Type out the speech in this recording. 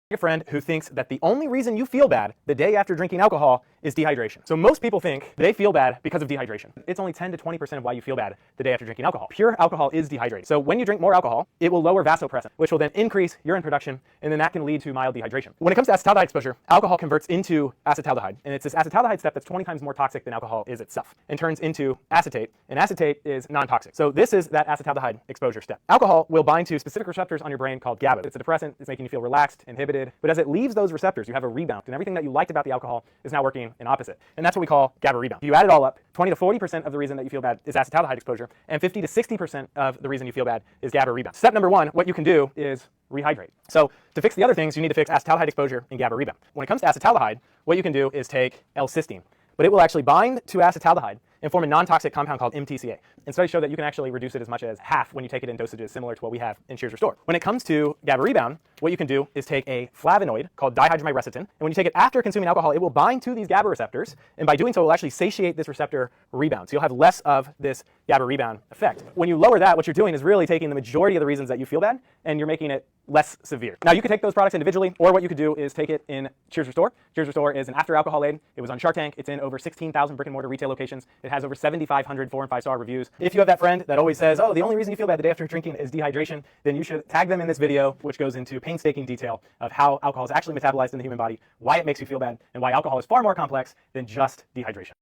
A friend who thinks that the only reason you feel bad the day after drinking alcohol is dehydration. So most people think they feel bad because of dehydration. It's only 10 to 20% of why you feel bad the day after drinking alcohol. Pure alcohol is dehydrating. So when you drink more alcohol, it will lower vasopressin, which will then increase urine production, and then that can lead to mild dehydration. When it comes to acetaldehyde exposure, alcohol converts into acetaldehyde, and it's this acetaldehyde step that's 20 times more toxic than alcohol is itself, and turns into acetate, and acetate is non-toxic. So this is that acetaldehyde exposure step. Alcohol will bind to specific receptors on your brain called GABA. It's a depressant, it's making you feel relaxed, inhibited, but as it leaves those receptors, you have a rebound, and everything that you liked about the alcohol is now working in opposite. And that's what we call GABA rebound. If you add it all up, 20 to 40% of the reason that you feel bad is acetaldehyde exposure, and 50 to 60% of the reason you feel bad is GABA rebound. Step number one, what you can do is rehydrate. So to fix the other things, you need to fix acetaldehyde exposure and GABA rebound. When it comes to acetaldehyde, what you can do is take L-cysteine, but it will actually bind to acetaldehyde and form a non-toxic compound called MTCA. And studies show that you can actually reduce it as much as half when you take it in dosages similar to what we have in Cheers Restore. When it comes to GABA rebound, what you can do is take a flavonoid called dihydromyrecetin, and when you take it after consuming alcohol, it will bind to these GABA receptors, and by doing so, it will actually satiate this receptor rebound. So you'll have less of this GABA rebound effect. When you lower that, what you're doing is really taking the majority of the reasons that you feel bad, and you're making it less severe. Now, you could take those products individually, or what you could do is take it in Cheers Restore. Cheers Restore is an after-alcohol aid. It was on Shark Tank. It's in over 16,000 brick-and-mortar retail locations. It has over 7,500 4- and 5-star reviews. If you have that friend that always says, oh, the only reason you feel bad the day after drinking is dehydration, then you should tag them in this video, which goes into painstaking detail of how alcohol is actually metabolized in the human body, why it makes you feel bad, and why alcohol is far more complex than just dehydration.